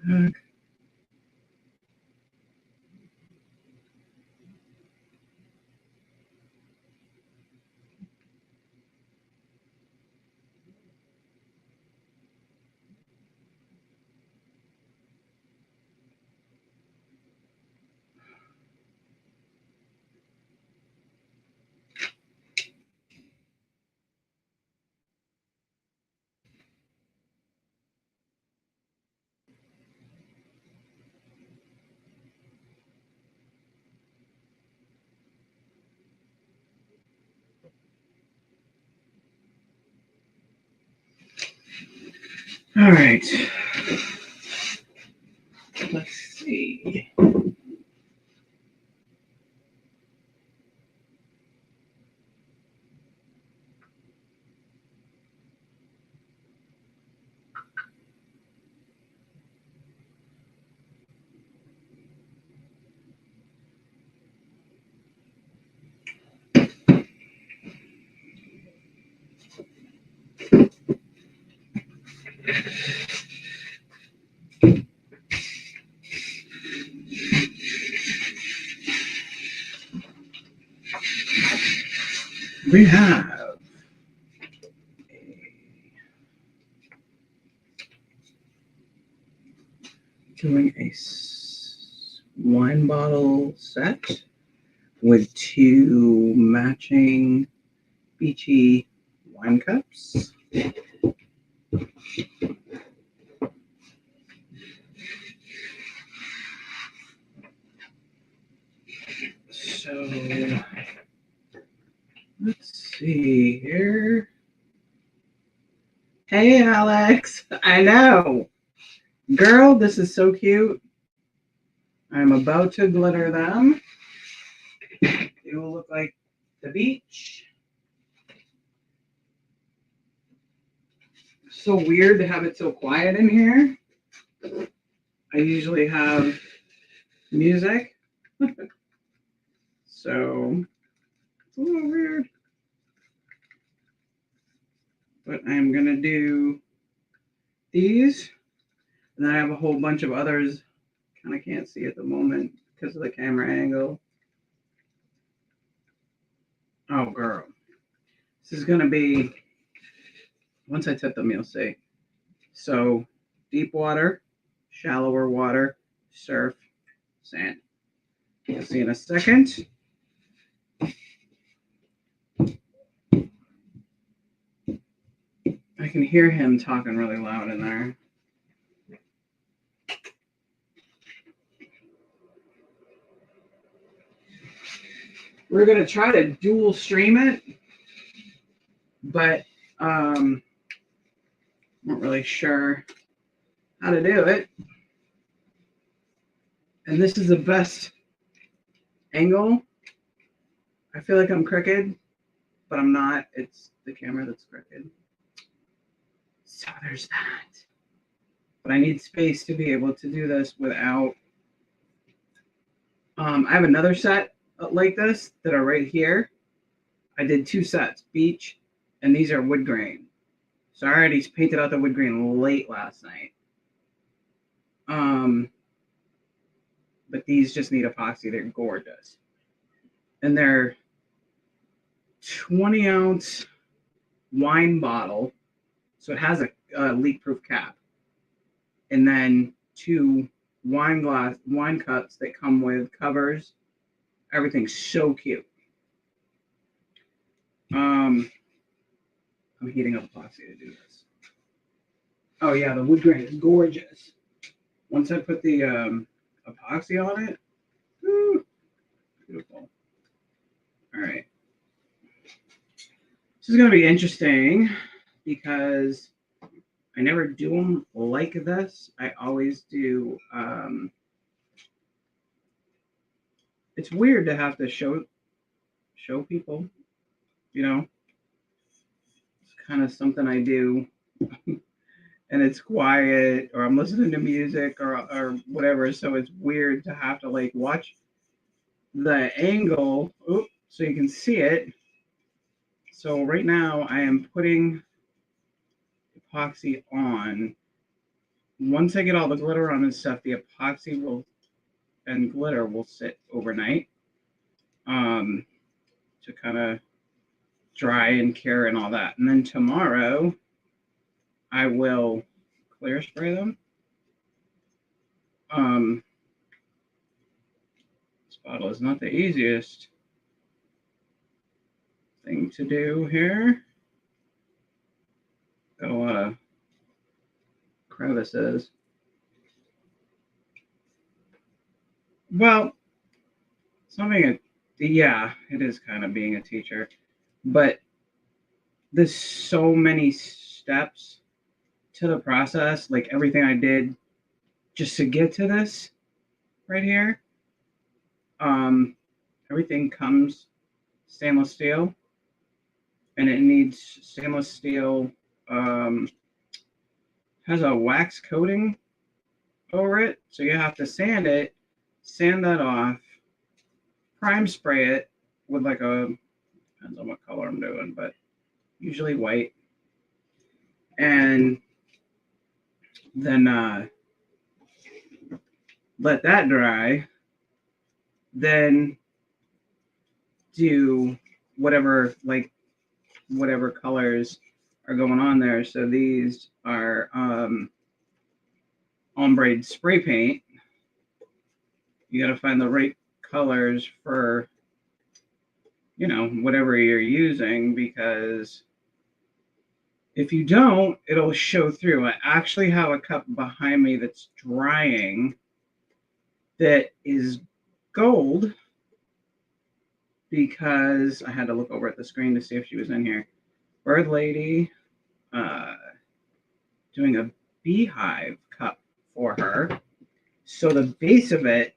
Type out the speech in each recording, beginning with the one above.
heck? All right. Let's see. We have doing a wine bottle set with 2 matching beachy wine cups. So let's see here. Hey, Alex. I know. Girl, this is so cute. I'm about to glitter them. They will look like the beach. So weird to have it so quiet in here. I usually have music. So it's a little weird. But I'm going to do these. And then I have a whole bunch of others. Kind of can't see at the moment because of the camera angle. Oh, girl. This is going to be, once I tip them, you'll see. So, deep water, shallower water, surf, sand. You'll see in a second. I can hear him talking really loud in there. We're going to try to dual stream it, but I'm not really sure how to do it. And this is the best angle. I feel like I'm crooked, but I'm not. It's the camera that's crooked. So there's that. But I need space to be able to do this without. I have another set like this that are right here. I did 2 sets, beach, and these are wood grain. So I already painted out the wood grain late last night. But these just need epoxy. They're gorgeous. And they're 20-ounce wine bottle. So it has a leak-proof cap. And then 2 wine cups that come with covers. Everything's so cute. I'm heating up epoxy to do this. Oh yeah, the wood grain is gorgeous. Once I put the epoxy on it, woo, beautiful. All right. This is going to be interesting because I never do them like this. I always do. It's weird to have to show people, you know. It's kind of something I do, and it's quiet, or I'm listening to music, or whatever. So it's weird to have to like watch the angle, so you can see it. So right now I am putting epoxy on once I get all the glitter on and stuff, the epoxy will and glitter will sit overnight um, to kind of dry and cure and all that. And then tomorrow I will clear spray them. Um, this bottle is not the easiest thing to do here. Got a lot of crevices. Well, it's not being yeah, it is kind of being a teacher, but there's so many steps to the process, like everything I did just to get to this right here. Um, everything comes stainless steel, and it needs stainless steel. Um, has a wax coating over it, so you have to sand it, sand that off, prime spray it with like a depends on what color I'm doing, but usually white, and then let that dry. Then do whatever whatever colors are going on there. So these are ombre spray paint. You got to find the right colors for whatever you're using, because if you don't, it'll show through. I actually have a cup behind me that's drying that is gold, because I had to look over at the screen to see if she was in here. Bird Lady, uh, doing a beehive cup for her. So the base of it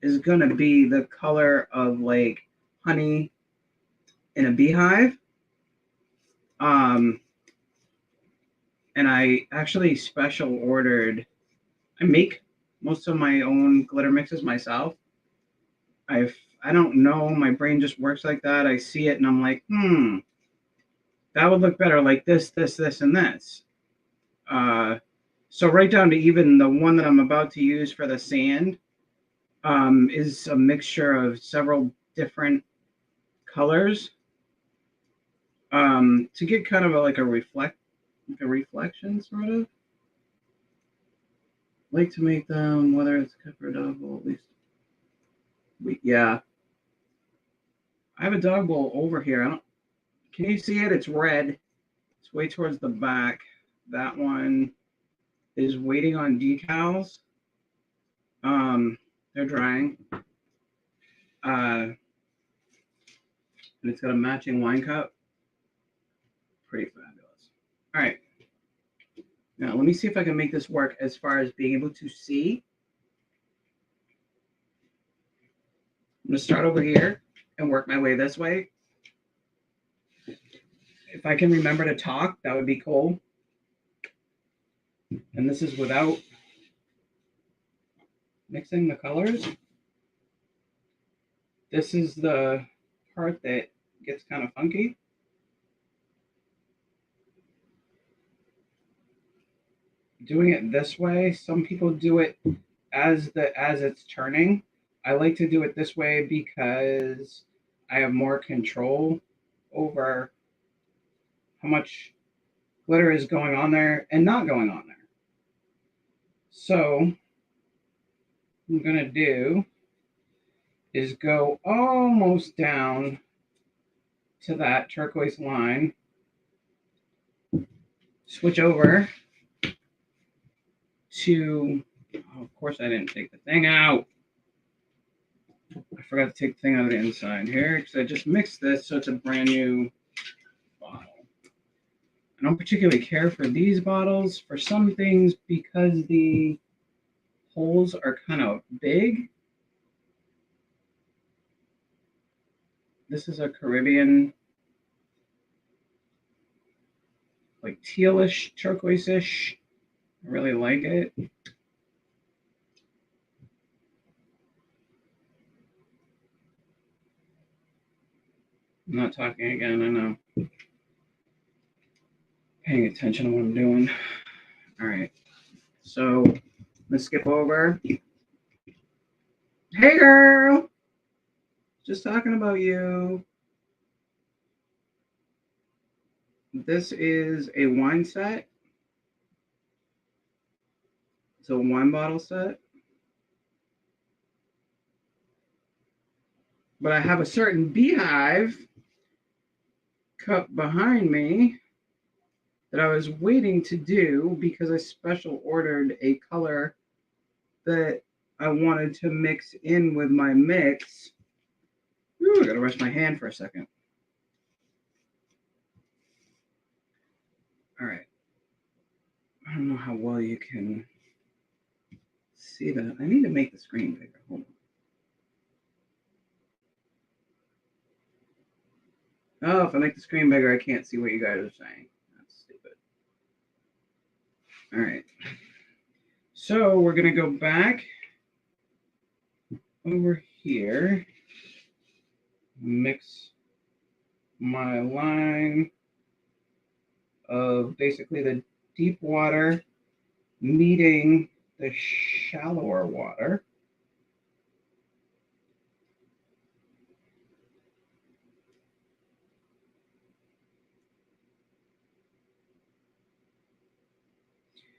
is going to be the color of like honey in a beehive. Um, and I actually special ordered, I make most of my own glitter mixes myself. I don't know, my brain just works like that. I see it and I'm like, that would look better like this, this, this, and this. So right down to even the one that I'm about to use for the sand is a mixture of several different colors to get kind of like a reflection sort of. Like to make them, whether it's cup or dog bowl, at least. Yeah, I have a dog bowl over here. Can you see it? It's red. It's way towards the back. That one is waiting on decals. They're drying. And it's got a matching wine cup. Pretty fabulous. All right. Now let me see if I can make this work as far as being able to see. I'm gonna start over here and work my way this way. If I can remember to talk, that would be cool. And this is without mixing the colors. This is the part that gets kind of funky. Doing it this way, some people do it as it's turning. I like to do it this way because I have more control over how much glitter is going on there and not going on there. So what I'm gonna do is go almost down to that turquoise line, switch over to, oh, of course I didn't take the thing out. I forgot to take the thing out of the inside here because I just mixed this, so it's a brand new bottle. I don't particularly care for these bottles for some things because the holes are kind of big. This is a Caribbean, like tealish, turquoise-ish. I really like it. I'm not talking again, I know. Paying attention to what I'm doing. All right. So I'm gonna skip over. Hey girl, just talking about you. This is a wine set. It's a wine bottle set. But I have a certain beehive cup behind me that I was waiting to do because I special ordered a color that I wanted to mix in with my mix. Ooh, I gotta rest my hand for a second. All right. I don't know how well you can see that. I need to make the screen bigger. Hold on. Oh, if I make the screen bigger, I can't see what you guys are saying. That's stupid. All right. So we're going to go back over here, mix my line of basically the deep water meeting the shallower water.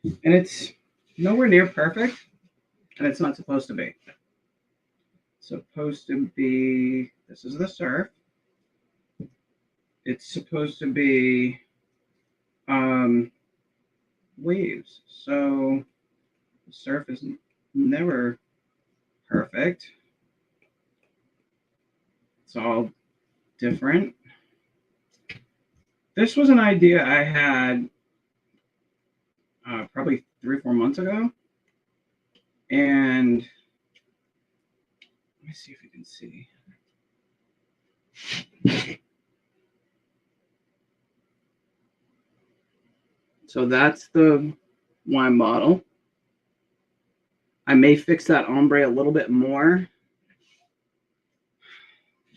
And it's nowhere near perfect, and it's not supposed to be. It's supposed to be, this is the surf. It's supposed to be um, waves. So the surf is never perfect. It's all different. This was an idea I had probably 3 or 4 months ago. And let me see if you can see. So that's the wine bottle. I may fix that ombre a little bit more.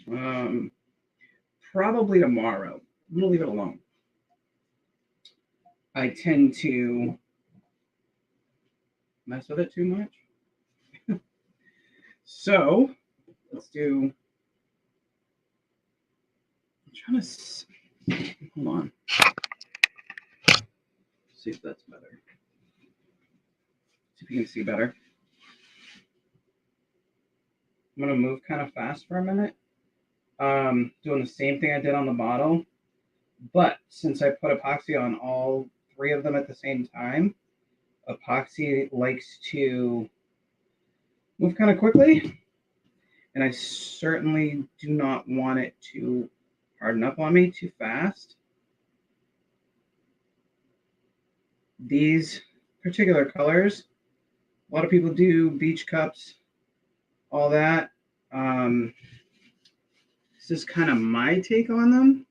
Um, Probably tomorrow. I'm gonna leave it alone. I tend to mess with it too much. So let's do. I'm trying to hold on. See if that's better. See if you can see better. I'm gonna move kind of fast for a minute. Doing the same thing I did on the bottle, but since I put epoxy on all three of them at the same time, epoxy likes to move kind of quickly, and I certainly do not want it to harden up on me too fast. These particular colors, a lot of people do beach cups, all that. This is kind of my take on them.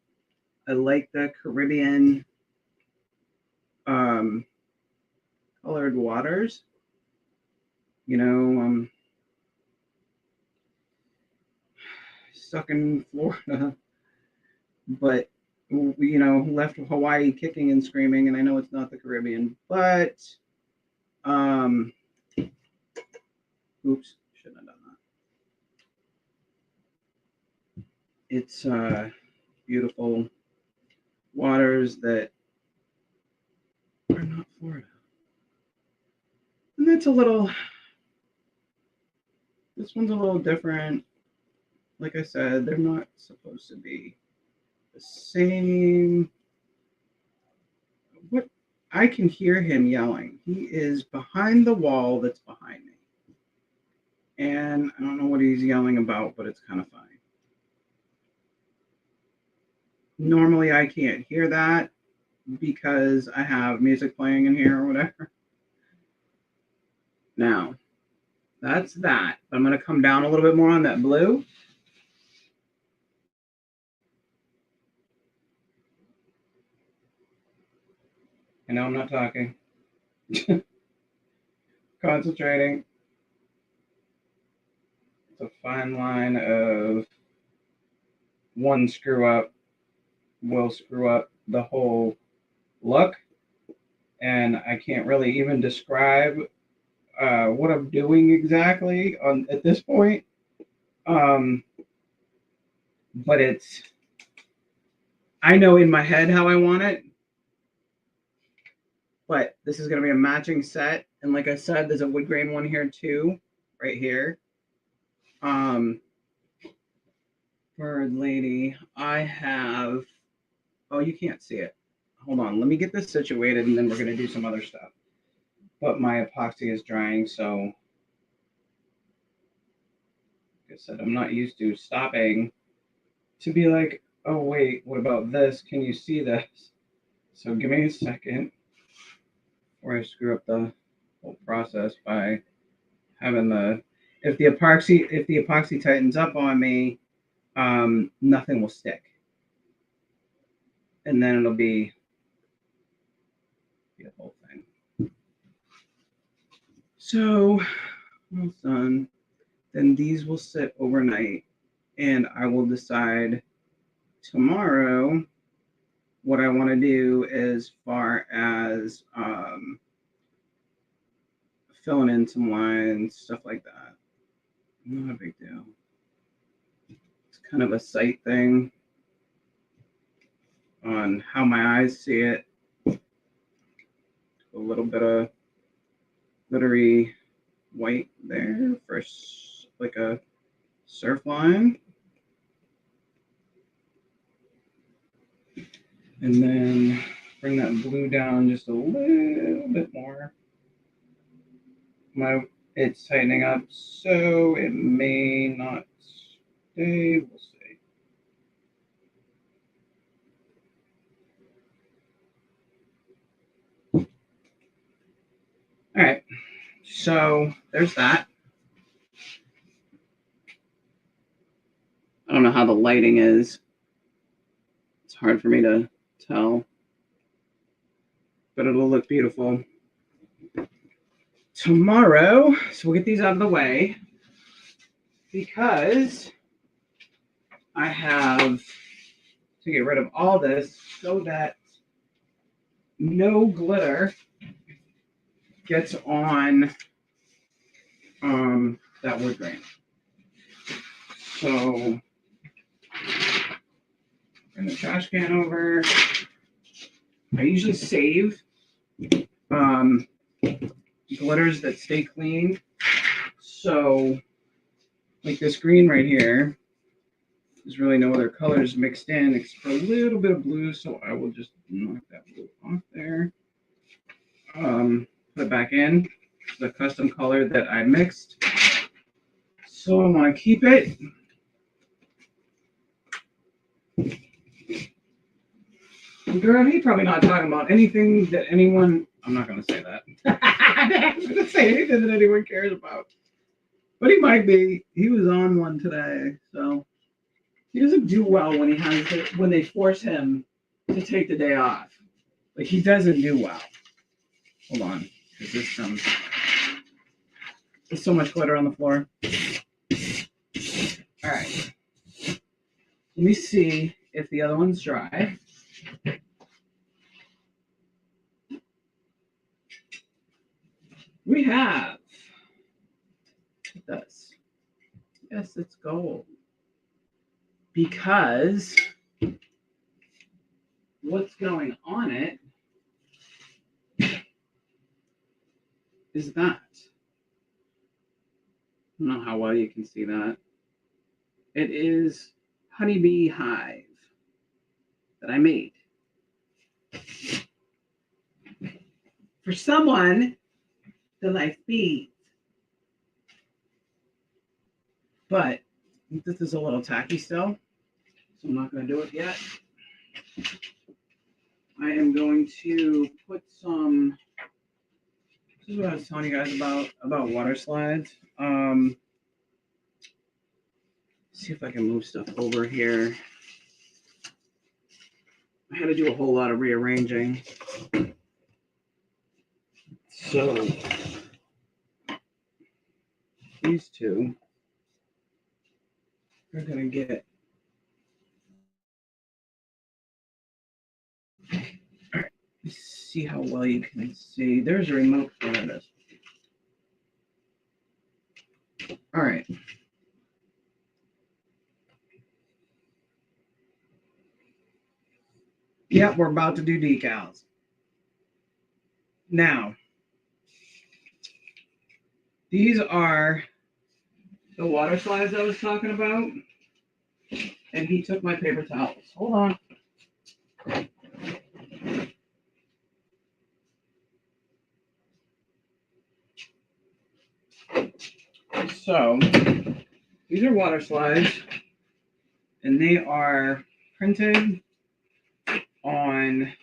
I like the Caribbean um, colored waters. You know, stuck in Florida, but left Hawaii kicking and screaming. And I know it's not the Caribbean, but oops, shouldn't have done that. It's beautiful waters that are not Florida, and that's a little. This one's a little different. Like I said, they're not supposed to be the same. What I can hear him yelling. He is behind the wall that's behind me. And I don't know what he's yelling about, but it's kind of funny. Normally I can't hear that because I have music playing in here or whatever. Now, that's that. I'm going to come down a little bit more on that blue. I know I'm not talking. Concentrating. It's a fine line of one screw up will screw up the whole look. and I can't really even describe what I'm doing exactly on at this point. Um, but I know in my head how I want it, but this is going to be a matching set. And like I said, there's a wood grain one here too, right here. Bird lady, I have, oh, you can't see it. Hold on, let me get this situated and then we're going to do some other stuff. But my epoxy is drying, so like I said, I'm not used to stopping to be like, oh, wait, what about this? Can you see this? So give me a second before I screw up the whole process by having if the epoxy tightens up on me, nothing will stick. And then it'll be the whole thing. So once done, then these will sit overnight and I will decide tomorrow what I want to do as far as filling in some lines, stuff like that. Not a big deal. It's kind of a sight thing on how my eyes see it. A little bit of glittery white there for like a surf line. And then bring that blue down just a little bit more. It's tightening up, so it may not stay. We'll see. All right, so there's that. I don't know how the lighting is. It's hard for me to tell, but it'll look beautiful tomorrow. So we'll get these out of the way because I have to get rid of all this so that no glitter gets on that wood grain. So bring the trash can over. I usually save glitters that stay clean. So like this green right here, there's really no other colors mixed in except for a little bit of blue. So I will just knock that blue off there. Put it back in the custom color that I mixed. So I want to keep it. Girl, he's probably not talking about anything that anyone. I'm not going to say that. I'm not going to say anything that anyone cares about. But he might be. He was on one today, so he doesn't do well when when they force him to take the day off. Like he doesn't do well. Hold on, because there's so much glitter on the floor. All right, let me see if the other one's dry. We have this. Yes, it's gold. Because what's going on it is that. I don't know how well you can see that. It is honeybee hive that I made for someone that likes bees. But this is a little tacky still, so I'm not going to do it yet. I am going to put some. This is what I was telling you guys about water slides. See if I can move stuff over here. I had to do a whole lot of rearranging. So these two are going to get. All right. Let's see how well you can see. There's a remote for this. All right. Yep, we're about to do decals. Now, these are the water slides I was talking about. And he took my paper towels. Hold on. So, these are water slides, and they are printed on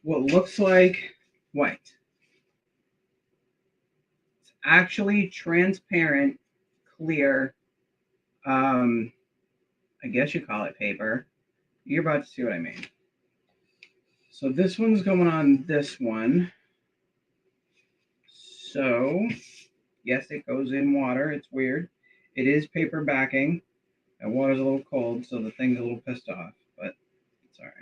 what looks like white. It's actually transparent, clear, I guess you call it paper. You're about to see what I mean. So this one's going on this one. So, yes, it goes in water. It's weird. It is paper backing. And water's a little cold, so the thing's a little pissed off, but it's all right.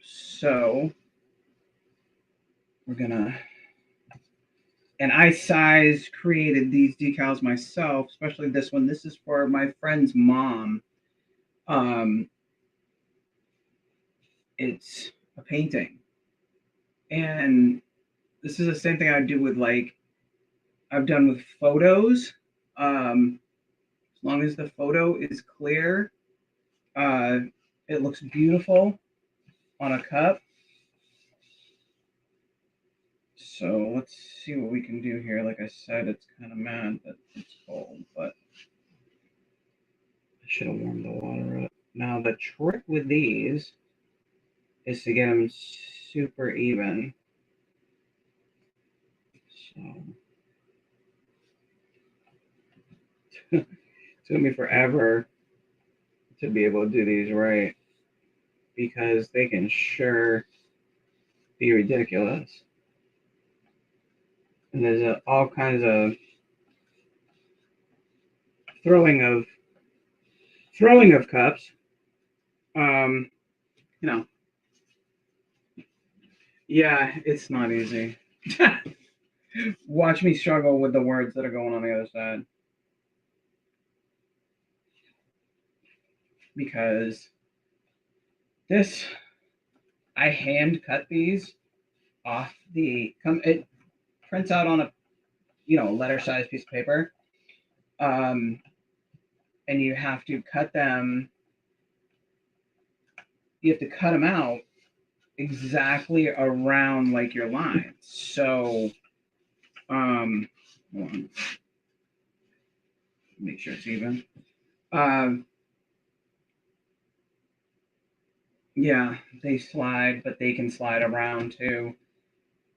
So, we're gonna, and I size created these decals myself, especially this one. This is for my friend's mom. Um, it's a painting. And this is the same thing I do with like I've done with photos. As long as the photo is clear, uh, it looks beautiful on a cup. So let's see what we can do here. Like I said, it's kind of mad that it's cold, but I should have warmed the water up. Now the trick with these is to get them super even. So it took me forever to be able to do these right because they can sure be ridiculous. And there's all kinds of throwing of cups. Um, you know, yeah, it's not easy. Watch me struggle with the words that are going on the other side. Because this, I hand cut these off it prints out on a, letter size piece of paper. And you have to cut them, out exactly around like your lines. So, hold on. Make sure it's even. Yeah, they slide, but they can slide around too.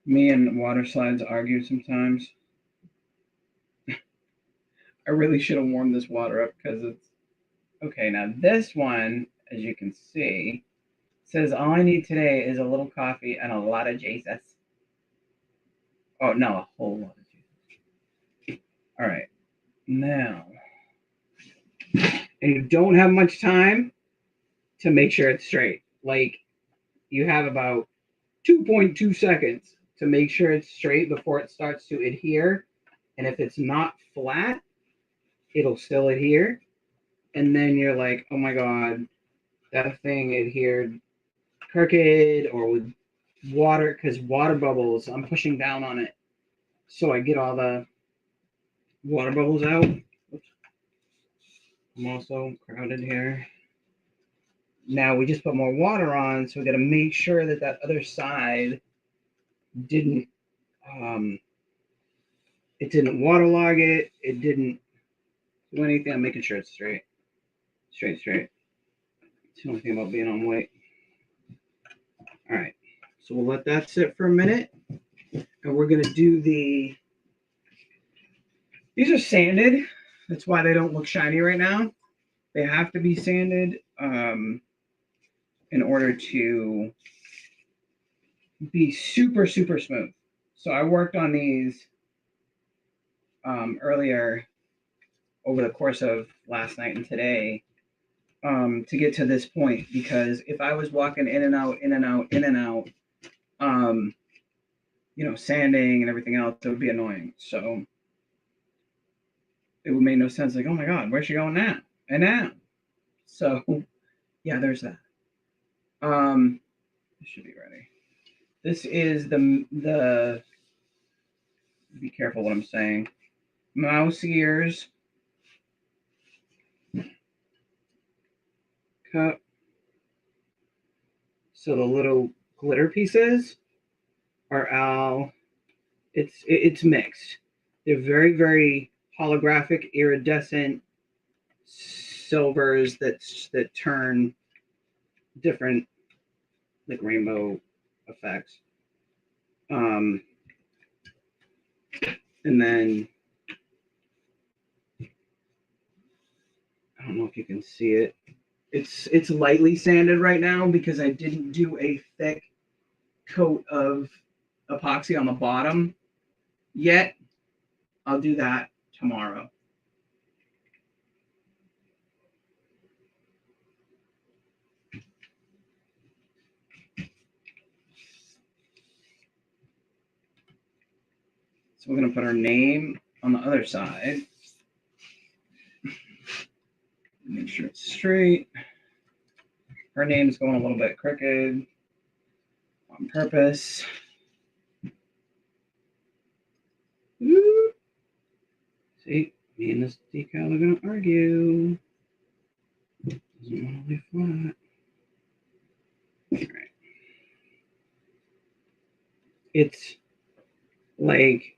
Me and water slides argue sometimes. I really should have warmed this water up because it's okay. Now this one, as you can see, says all I need today is a little coffee and a lot of Jesus. Oh no, a whole lot of Jesus. All right, now, and you don't have much time to make sure it's straight. Like you have about 2.2 seconds to make sure it's straight before it starts to adhere. And if it's not flat, it'll still adhere. And then you're like, oh my God, that thing adhered crooked or with water, because water bubbles, I'm pushing down on it. So I get all the water bubbles out. Oops. I'm also crowded here. Now we just put more water on, so we got to make sure that that other side didn't, it didn't waterlog it. It didn't do anything. I'm making sure it's straight. Straight. It's the only thing about being on white. All right. So we'll let that sit for a minute. And we're going to do these are sanded. That's why they don't look shiny right now. They have to be sanded in order to be super smooth. So I worked on these earlier over the course of last night and today. to get to this point, because if I was walking in and out, in and out, in and out, sanding and everything else, it would be annoying. So it would make no sense. Like, oh my God, where's she going now? And now. So yeah, there's that. This should be ready. This is the be careful what I'm saying. Mouse ears cup. So the little glitter pieces are all it's mixed. They're very, very holographic, iridescent silvers that turn different, like rainbow effects. And then I don't know if you can see it. It's lightly sanded right now because I didn't do a thick coat of epoxy on the bottom yet. I'll do that tomorrow. So we're going to put our name on the other side. Make sure it's straight. Her name's going a little bit crooked on purpose. Woo. See, me and this decal are going to argue. Doesn't want to lay flat. All right. It's like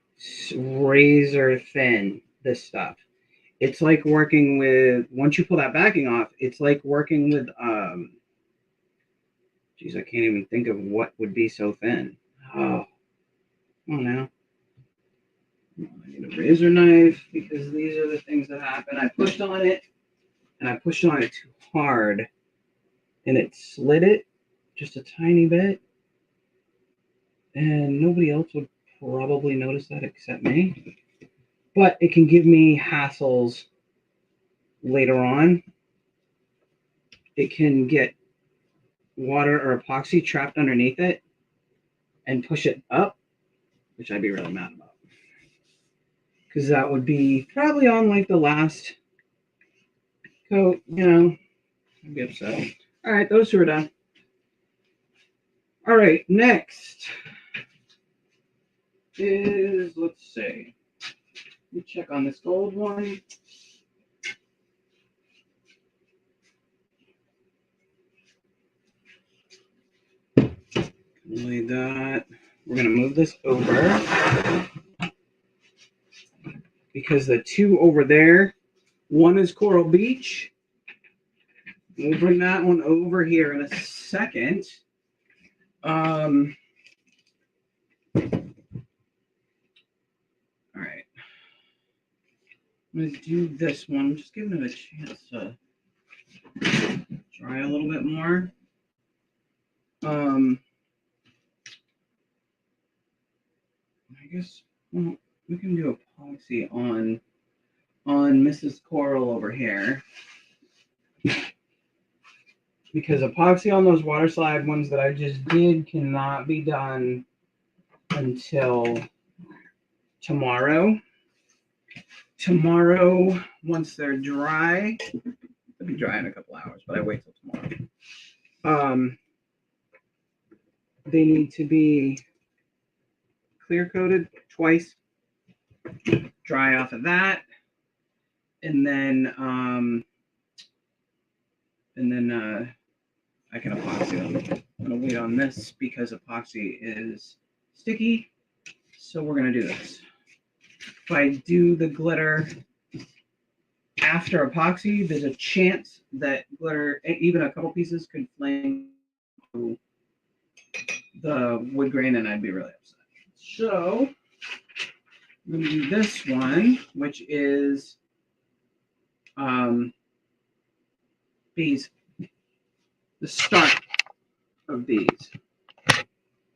razor thin, this stuff. It's like working with, once you pull that backing off, it's like working with, geez, I can't even think of what would be so thin. Oh, come on now. I need a razor knife because these are the things that happen. I pushed on it, and I pushed on it too hard, and it slid it just a tiny bit, and nobody else would probably notice that except me. But it can give me hassles later on. It can get water or epoxy trapped underneath it and push it up, which I'd be really mad about. Because that would be probably on like the last coat, I'd be upset. All right, those two are done. All right, next is, let's see. Let me check on this gold one. Lay that. We're going to move this over because the two over there, one is Coral Beach. We'll bring that one over here in a second. All right. I'm going to do this one. I'm just giving it a chance to dry a little bit more. I guess we can do epoxy on Mrs. Coral over here. Because epoxy on those water slide ones that I just did cannot be done until tomorrow. Tomorrow, once they're dry, they'll be dry in a couple hours, but I wait till tomorrow. They need to be clear coated twice, dry off of that, and then I can epoxy them. I'm gonna wait on this because epoxy is sticky, so we're gonna do this. If I do the glitter after epoxy, there's a chance that glitter, even a couple pieces, could flame through the wood grain, and I'd be really upset. So I'm going to do this one, which is these, the start of these.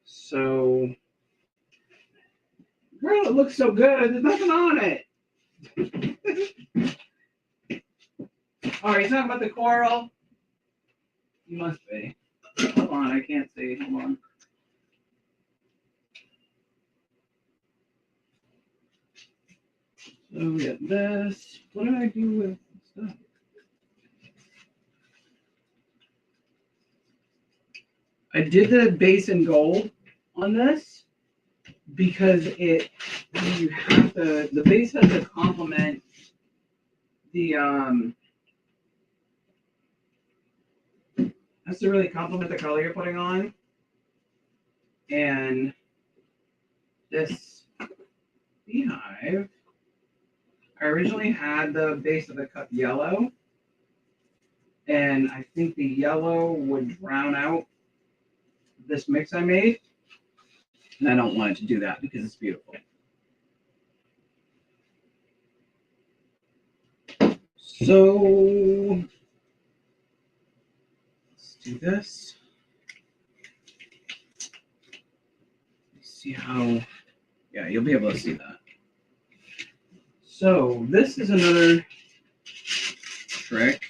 So, girl, it looks so good. There's nothing on it. Oh, are you talking about the coral? You must be. Hold on, I can't see. Hold on. So we got this. What did I do with stuff? I did the base in gold on this because you have to, the base has to complement the has to really complement the color you're putting on. And this beehive, I originally had the base of the cup yellow, and I think the yellow would drown out this mix I made, and I don't want it to do that because it's beautiful. So let's do this. See how, yeah, you'll be able to see that. So this is another trick.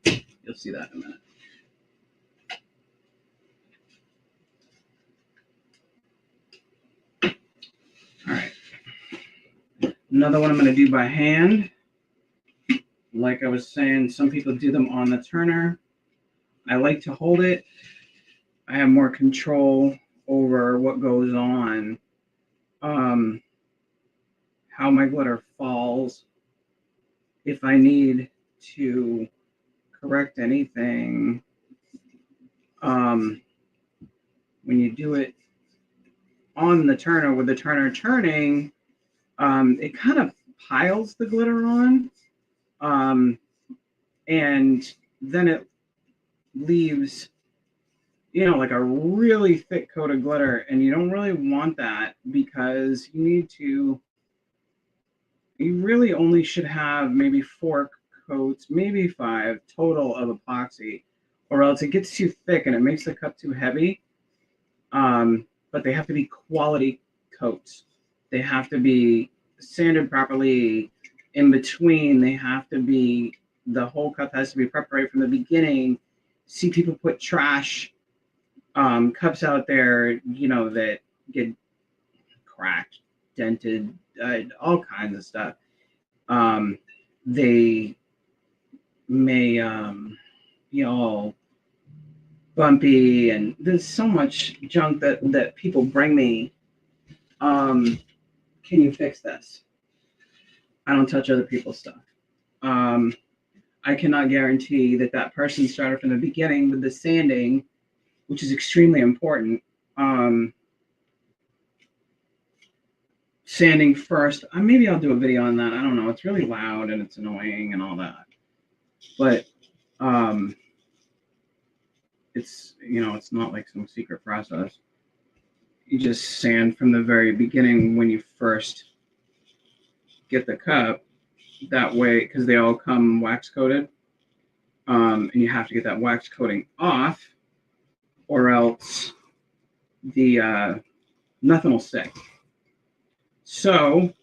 You'll see that in a minute. All right. Another one I'm going to do by hand. Like I was saying, some people do them on the turner. I like to hold it. I have more control over what goes on, how my glitter falls. If I need to correct anything, when you do it on the turner with the turner turning, it kind of piles the glitter on, and then it leaves, like a really thick coat of glitter, and you don't really want that because you really only should have maybe 4 coats, maybe 5 total of epoxy, or else it gets too thick and it makes the cup too heavy. But they have to be quality coats. They have to be sanded properly. In between, they have to be, the whole cup has to be prepped right from the beginning. See people put trash cups out there, that get cracked, dented, all kinds of stuff. They may be all bumpy, and there's so much junk that people bring me. Can you fix this? I don't touch other people's stuff. I cannot guarantee that person started from the beginning with the sanding, which is extremely important. Sanding first. Maybe I'll do a video on that. I don't know. It's really loud and it's annoying and all that. But it's it's not like some secret process. You just sand from the very beginning when you first get the cup. That way, because they all come wax coated, and you have to get that wax coating off, or else the nothing will stick. So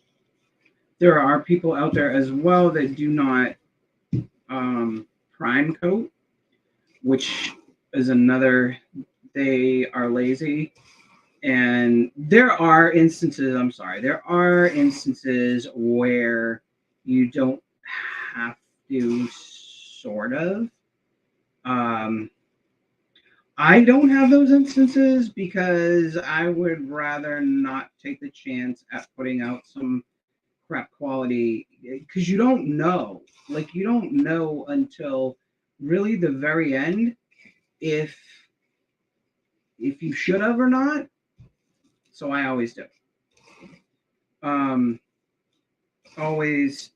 there are people out there as well that do not prime coat, which is another. They are lazy, and there are instances where you don't have to, sort of. I don't have those instances because I would rather not take the chance at putting out some crap quality, because you don't know. You don't know until really the very end if you should have or not. So I always do.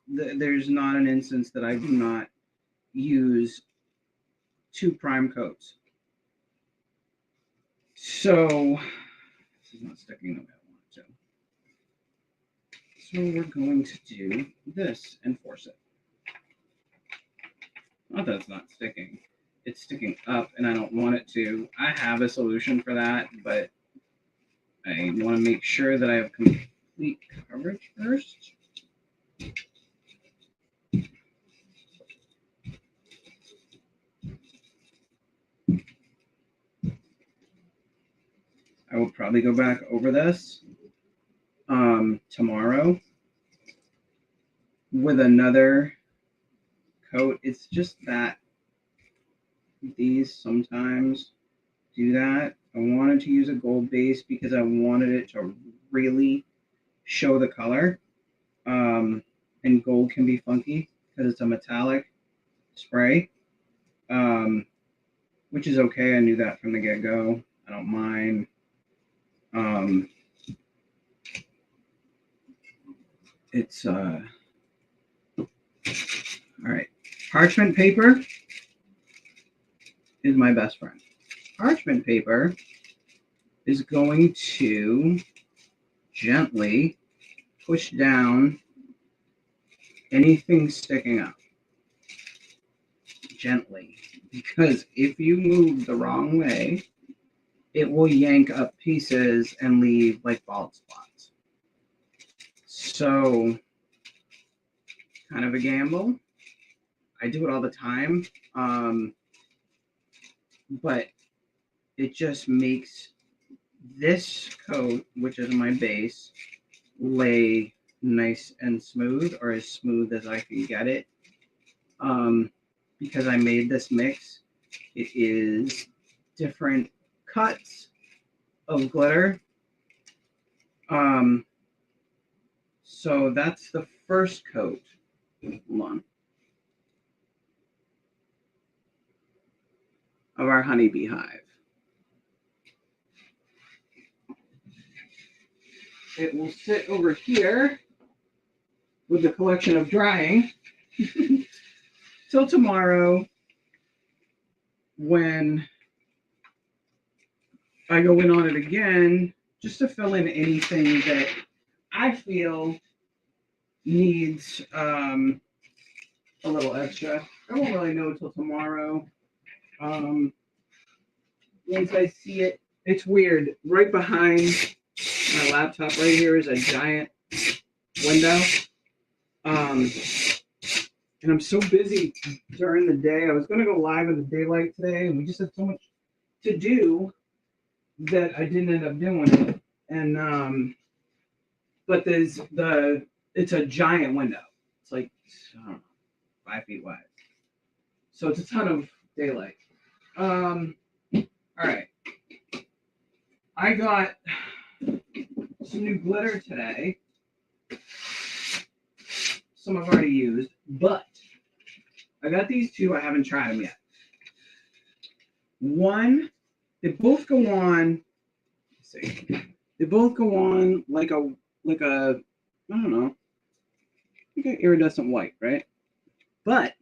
There's not an instance that I do not use 2 prime coats. So this is not sticking the way I want it to. So we're going to do this and force it. Not that it's not sticking. It's sticking up and I don't want it to. I have a solution for that, but I want to make sure that I have complete coverage first. I will probably go back over this tomorrow with another coat. It's just that these sometimes do that. I wanted to use a gold base because I wanted it to really show the color. And gold can be funky because it's a metallic spray, which is okay. I knew that from the get-go. I don't mind. It's all right. Parchment paper is my best friend. Parchment paper is going to gently push down anything sticking up. Gently. Because if you move the wrong way, it will yank up pieces and leave like bald spots. So, kind of a gamble. I do it all the time. But it just makes this coat, which is my base, lay nice and smooth, or as smooth as I can get it. Because I made this mix, it is different cuts of glitter. So that's the first coat. Hold on. Of our honeybee hive. It will sit over here with the collection of drying till tomorrow, when I go in on it again, just to fill in anything that I feel needs a little extra. I won't really know until tomorrow. Once I see it, it's weird. Right behind my laptop right here is a giant window. And I'm so busy during the day. I was going to go live in the daylight today, and we just had so much to do that I didn't end up doing it. And but it's a giant window. It's like, I don't know, 5 feet wide. So it's a ton of daylight. All right. I got some new glitter today. Some I've already used, but I got these two. I haven't tried them yet. One, they both go on. Let's see. They both go on like a I don't know, like an iridescent white, right? But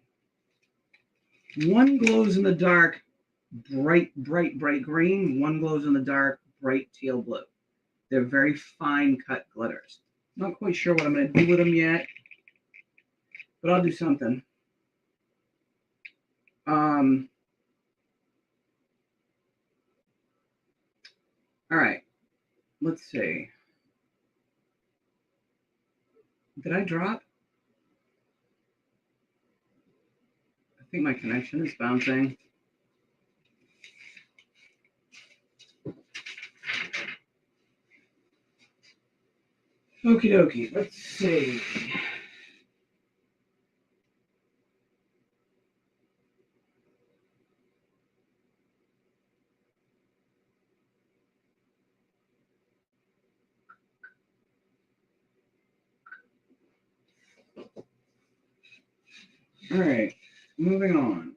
one glows in the dark, bright green. One glows in the dark, bright teal blue. They're very fine cut glitters. Not quite sure what I'm going to do with them yet, but I'll do something. All right. Let's see. Did I drop? I think my connection is bouncing. Okie dokie. Let's see. All right. Moving on.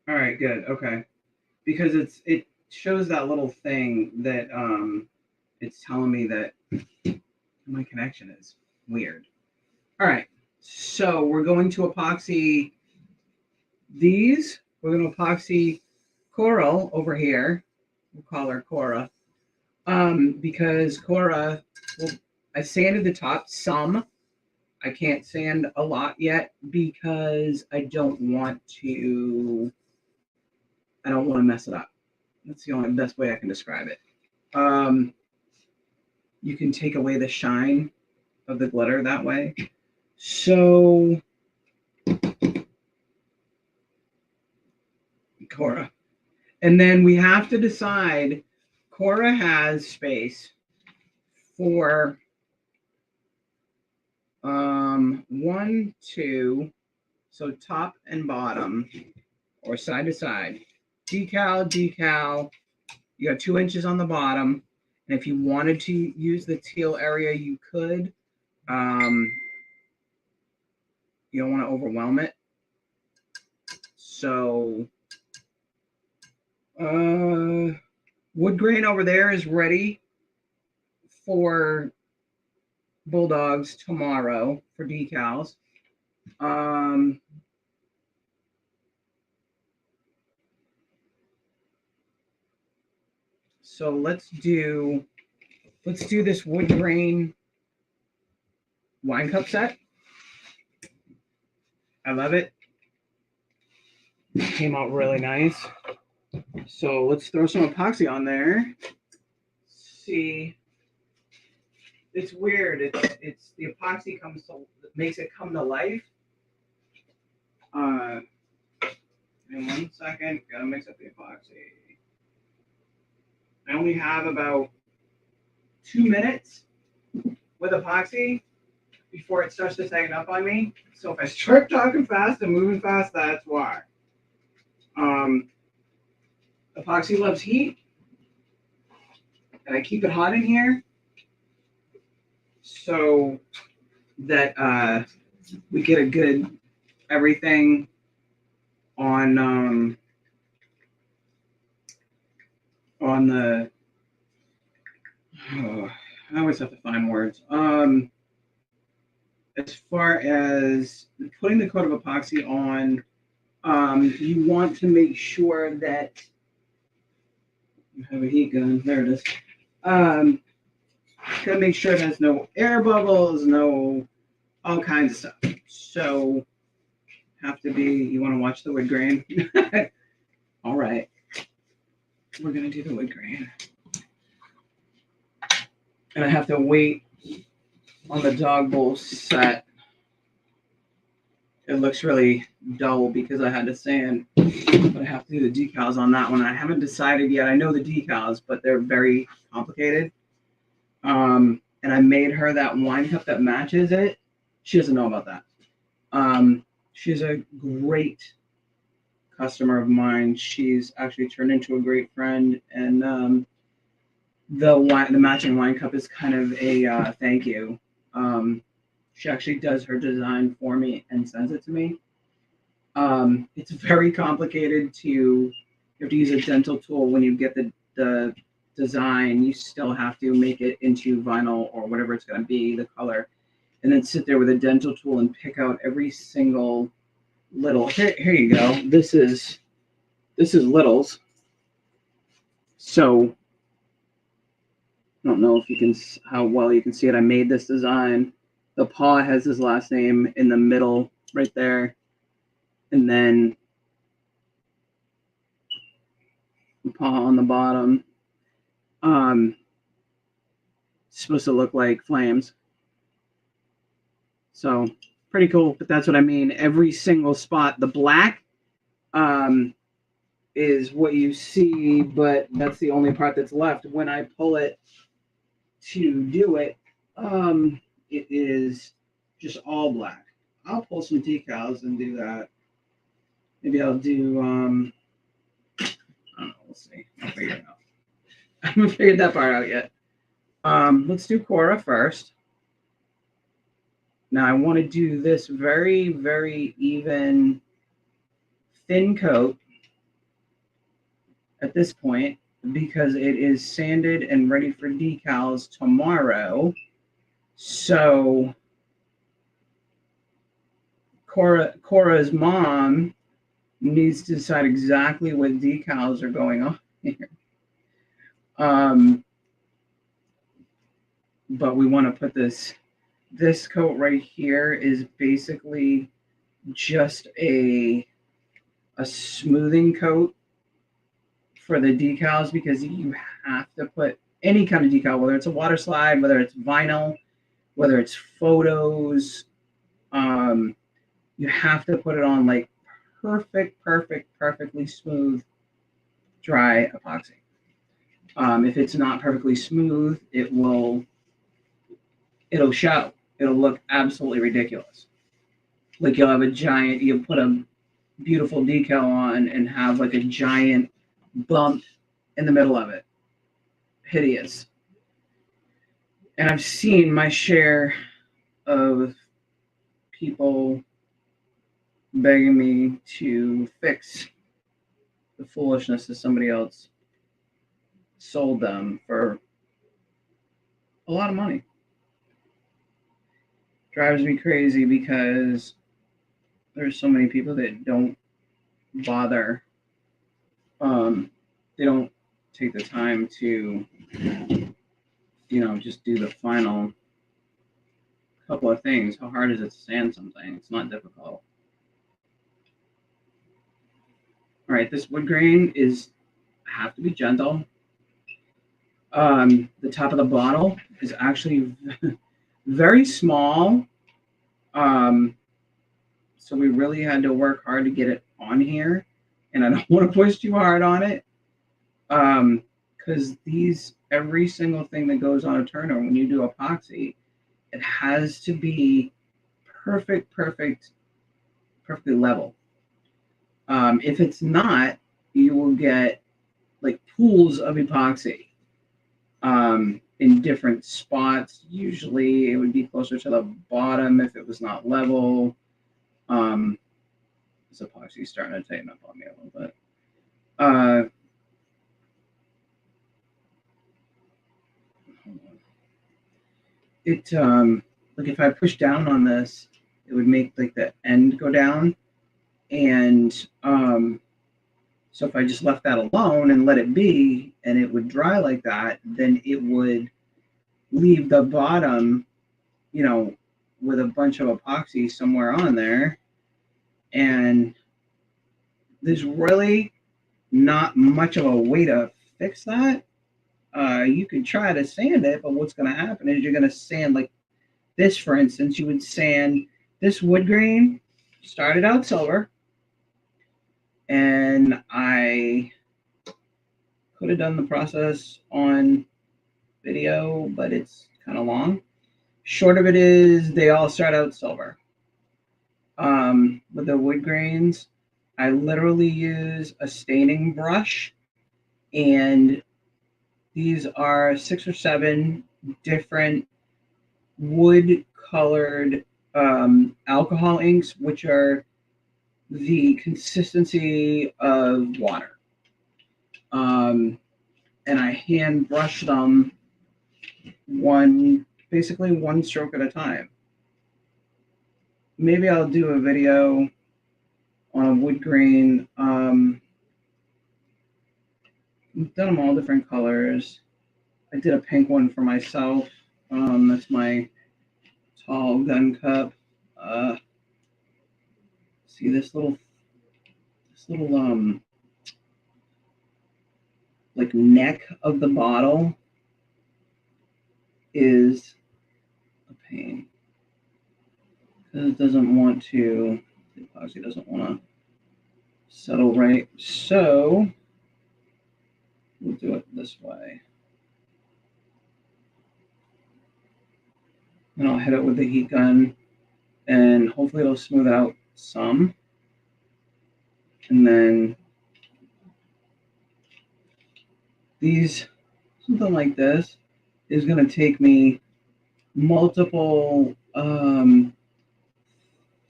All right, good. Okay. Because it shows that little thing that it's telling me that my connection is weird. All right. So we're going to epoxy these. We're going to epoxy Coral over here. We'll call her Cora. Because Cora, well, I sanded the top some. I can't sand a lot yet because I don't want to mess it up. That's the only best way I can describe it. You can take away the shine of the glitter that way. So, Cora. And then we have to decide, Cora has space for one, two, so top and bottom, or side to side. Decal, decal. You got 2 inches on the bottom. And if you wanted to use the teal area, you could. You don't want to overwhelm it. So, wood grain over there is ready for Bulldogs tomorrow for decals. So let's do this wood grain wine cup set. I love it. It came out really nice. So let's throw some epoxy on there. See, it's weird. It's the epoxy makes it come to life. In 1 second, gotta mix up the epoxy. I only have about 2 minutes with epoxy before it starts to tighten up on me. So if I start talking fast and moving fast, that's why. Epoxy loves heat, and I keep it hot in here so that we get a good everything on the. Oh, I always have to find words. As far as putting the coat of epoxy on, you want to make sure that you have a heat gun. There it is. Gotta make sure it has no air bubbles, no all kinds of stuff. So you want to watch the wood grain. All right, we're gonna do the wood grain, and I have to wait on the dog bowl set. It looks really dull because I had to sand, but I have to do the decals on that one. I haven't decided yet. I know the decals, but they're very complicated. And I made her that wine cup that matches it. She doesn't know about that. She's a great customer of mine. She's actually turned into a great friend, and the matching wine cup is kind of a thank you. She actually does her design for me and sends it to me. It's very complicated you have to use a dental tool when you get the design. You still have to make it into vinyl or whatever it's going to be, the color, and then sit there with a dental tool and pick out every single little. Here you go. This is Littles. So I don't know if you can how well you can see it. I made this design. The paw has his last name in the middle right there. And then the paw on the bottom. It's supposed to look like flames. So pretty cool, but that's what I mean. Every single spot, the black is what you see, but that's the only part that's left. When I pull it to do it, it is just all black. I'll pull some decals and do that. Maybe I'll do, I don't know, we'll see. I'll figure it out. I haven't figured that part out yet. Let's do Cora first. Now I want to do this very, very even, thin coat at this point because it is sanded and ready for decals tomorrow. So Cora's mom needs to decide exactly what decals are going on here. But we want to put this coat right here is basically just a smoothing coat for the decals because you have to put any kind of decal, whether it's a water slide, whether it's vinyl, whether it's photos. Um, you have to put it on like perfectly smooth, dry epoxy. If it's not perfectly smooth, it'll show. It'll look absolutely ridiculous. Like you'll put a beautiful decal on and have like a giant bump in the middle of it. Hideous. And I've seen my share of people begging me to fix the foolishness that somebody else sold them for a lot of money. Drives me crazy because there's so many people that don't bother. They don't take the time to, just do the final couple of things. How hard is it to sand something? It's not difficult. All right, this wood grain is have to be gentle. The top of the bottle is actually very small. Um, so we really had to work hard to get it on here. And I don't want to push too hard on it. Because every single thing that goes on a turner when you do epoxy, it has to be perfectly level. If it's not, you will get like pools of epoxy in different spots. Usually it would be closer to the bottom if it was not level. This epoxy is starting to tighten up on me a little bit. Like if I push down on this, it would make like the end go down. And so if I just left that alone and let it be and it would dry like that, then it would leave the bottom, with a bunch of epoxy somewhere on there. And there's really not much of a way to fix that. You could try to sand it, but what's going to happen is you're going to sand like this, for instance, you would sand this wood grain, started out silver, and I could have done the process on video, but it's kind of long. Short of it is they all start out silver. With the wood grains, I literally use a staining brush, and these are 6 or 7 different wood colored alcohol inks, which are the consistency of water. And I hand brush them basically one stroke at a time. Maybe I'll do a video on a wood grain. I've done them all different colors. I did a pink one for myself. That's my tall gun cup. See this little like neck of the bottle is a pain because it doesn't want to. The epoxy doesn't want to settle right. So we'll do it this way. And I'll hit it with the heat gun, and hopefully it'll smooth it out some. And then something like this is going to take me multiple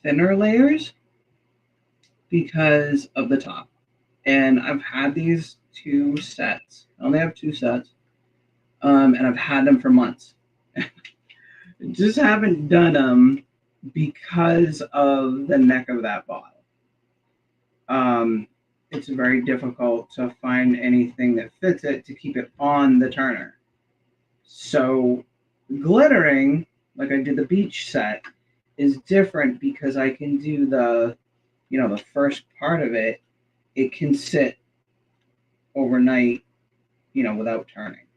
thinner layers because of the top. And I've had these 2 sets. I only have 2 sets. And I've had them for months. Just haven't done them because of the neck of that bottle. It's very difficult to find anything that fits it to keep it on the turner. So glittering, like I did the beach set, is different because I can do the first part of it. It can sit overnight, without turning.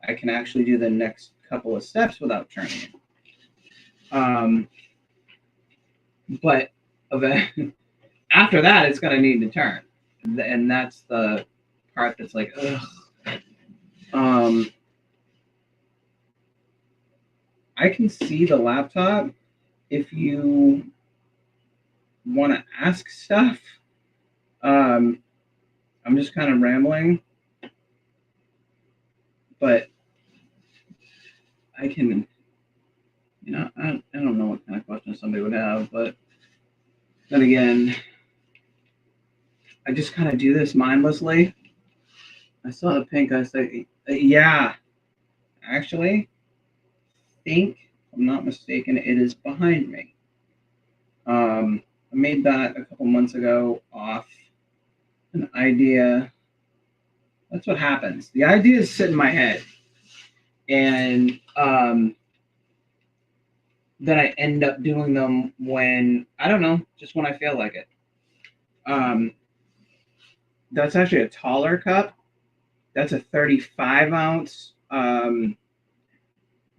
I can actually do the next couple of steps without turning it. But after that, it's going to need to turn. And that's the part that's like, ugh. I can see the laptop if you want to ask stuff. I'm just kind of rambling, but I can, I don't know what kind of questions somebody would have, but then again, I just kind of do this mindlessly. I saw the pink. I said, yeah, actually, think, if I'm not mistaken, it is behind me. I made that a couple months ago off an idea. That's what happens. The ideas sit in my head, and then I end up doing them when I don't know, just when I feel like it. Um, that's actually a taller cup. That's a 35 ounce.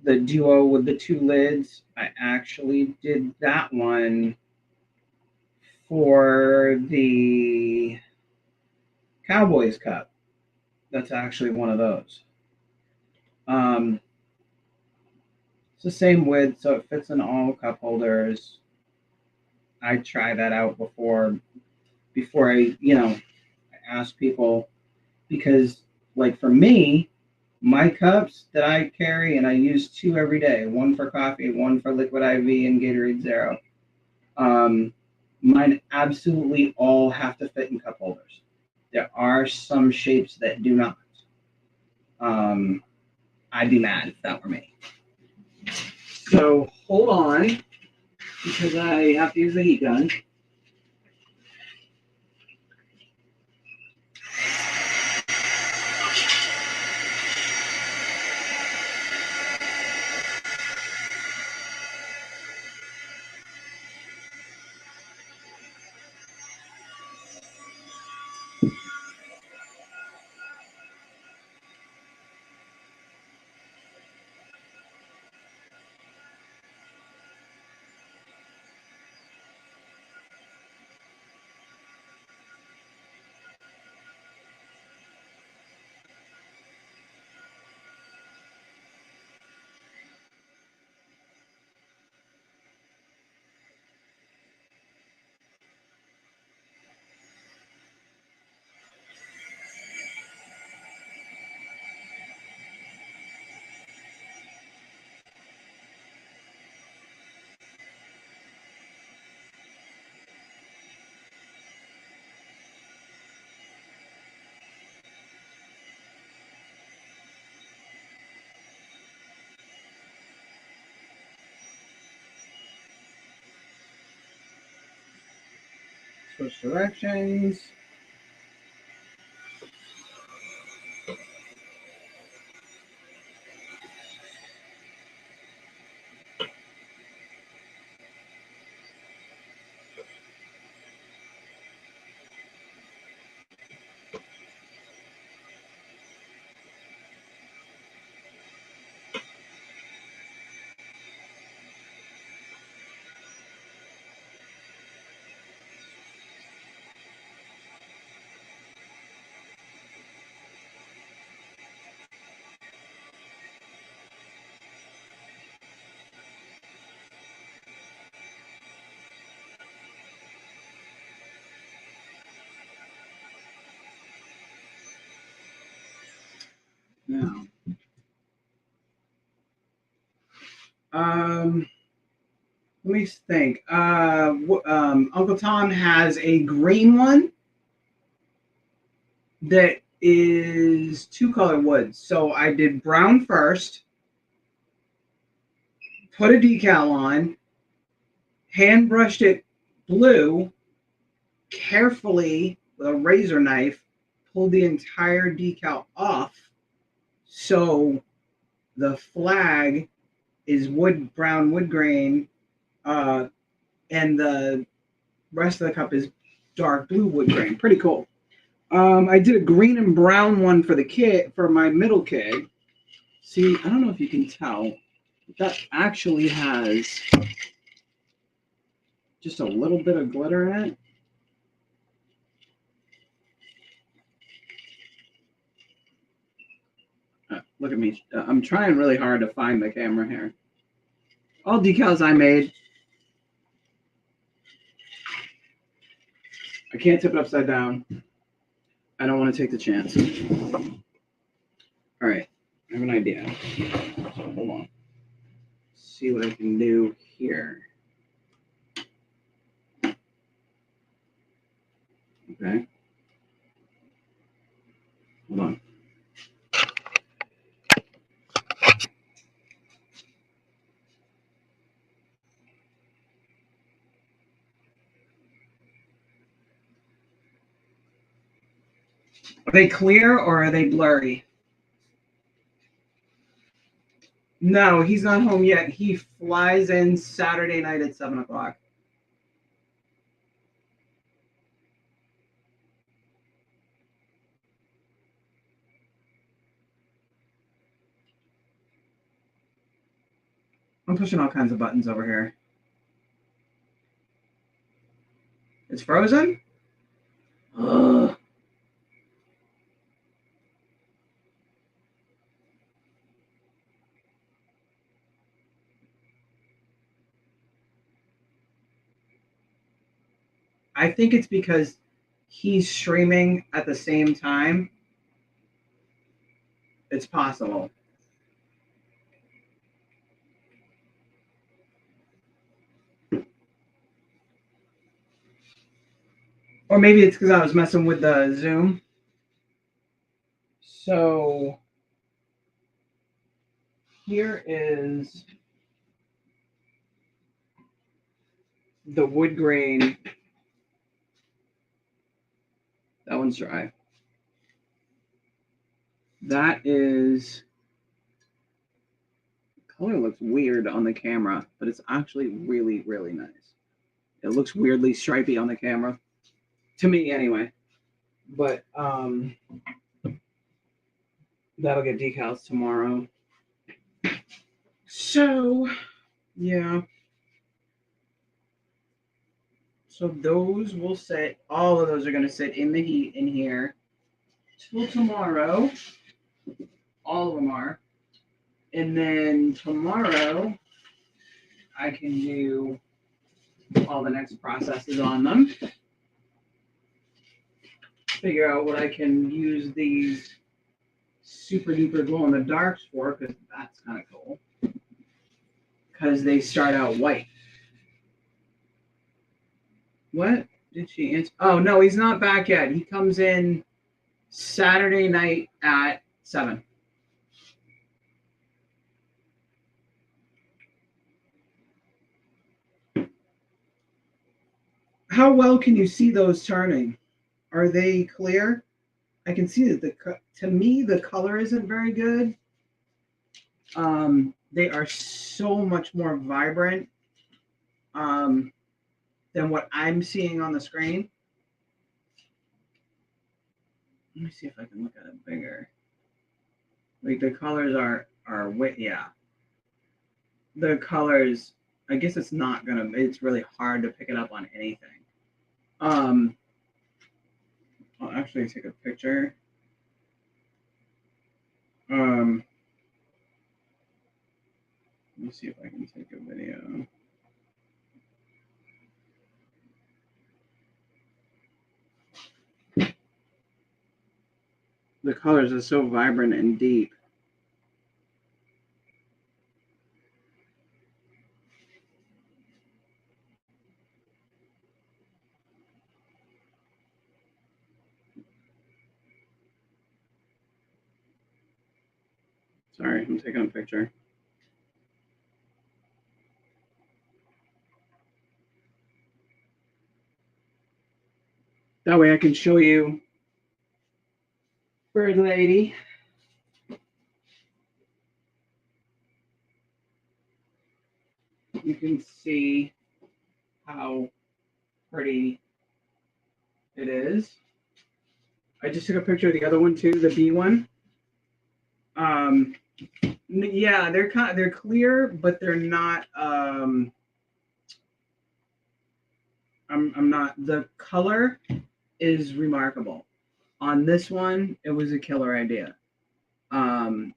The duo with the two lids. I actually did that one for the Cowboys Cup. That's actually one of those. It's the same width, so it fits in all cup holders. I try that out before I ask people, because like for me, my cups that I carry, and I use two every day, one for coffee, one for liquid IV and Gatorade Zero. Mine absolutely all have to fit in cup holders. There are some shapes that do not. I'd be mad if that were me. So hold on, because I have to use the heat gun. Switch directions. Now, let me think. Uncle Tom has a green one that is two color wood. So I did brown first, put a decal on, hand brushed it blue, carefully with a razor knife, pulled the entire decal off. So the flag is brown wood grain, and the rest of the cup is dark blue wood grain. Pretty cool. I did a green and brown one for my middle keg. See, I don't know if you can tell, but that actually has just a little bit of glitter in it. Look at me. I'm trying really hard to find the camera here. All decals I made. I can't tip it upside down. I don't want to take the chance. All right. I have an idea. So hold on. See what I can do here. Okay. Hold on. Are they clear or are they blurry? No, he's not home yet. He flies in Saturday night at 7 o'clock. I'm pushing all kinds of buttons over here. It's frozen? Ugh. I think it's because he's streaming at the same time. It's possible. Or maybe it's because I was messing with the Zoom. So here is the wood grain. That one's dry. That is, color looks weird on the camera, but it's actually really, really nice. It looks weirdly stripy on the camera. To me anyway. But that'll get decals tomorrow. So yeah. So those will sit, all of those are gonna sit in the heat in here till tomorrow. All of them are. And then tomorrow I can do all the next processes on them. Figure out what I can use these super duper glow in the darks for, because that's kind of cool. Because they start out white. What did she answer? Oh no, he's not back yet. He comes in Saturday night at 7. How well can you see those turning? Are they clear? I can see that to me the color isn't very good. They are so much more vibrant than what I'm seeing on the screen. Let me see if I can look at it bigger. Like the colors are yeah. The colors, I guess it's not gonna. It's really hard to pick it up on anything. I'll actually take a picture. Let me see if I can take a video. The colors are so vibrant and deep. Sorry, I'm taking a picture. That way I can show you Bird Lady. You can see how pretty it is. I just took a picture of the other one too, the B one. Yeah, they're clear, but they're not. I'm not. The color is remarkable. On this one, it was a killer idea. Um,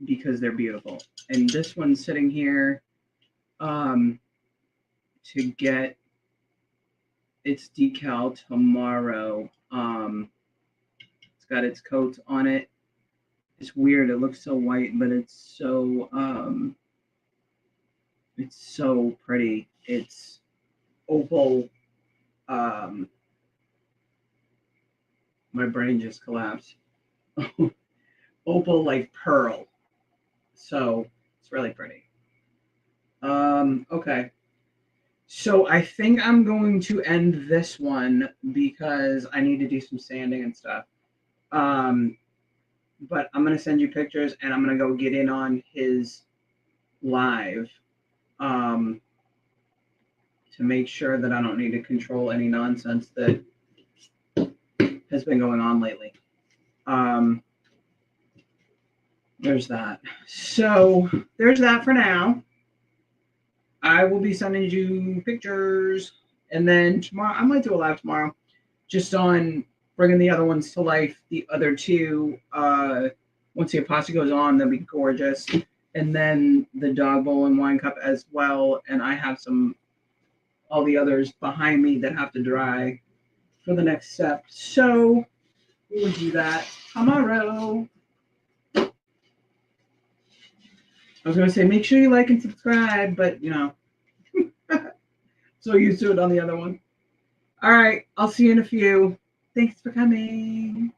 because they're beautiful. And this one's sitting here um, to get its decal tomorrow. It's got its coats on it. It's weird. It looks so white, but it's so pretty. It's opal. Um, my brain just collapsed. Opal like pearl. So it's really pretty. Okay. So I think I'm going to end this one because I need to do some sanding and stuff. Um, but I'm gonna send you pictures and I'm gonna go get in on his live um, to make sure that I don't need to control any nonsense that has been going on lately. Um, there's that. So there's that for now. I will be sending you pictures, and then tomorrow I might do a live tomorrow, just on bringing the other ones to life. The other two, once the epoxy goes on, they'll be gorgeous, and then the dog bowl and wine cup as well. And I have all the others behind me that have to dry for the next step. So we will do that tomorrow. I was going to say, make sure you like and subscribe, but so used to it on the other one. All right, I'll see you in a few. Thanks for coming.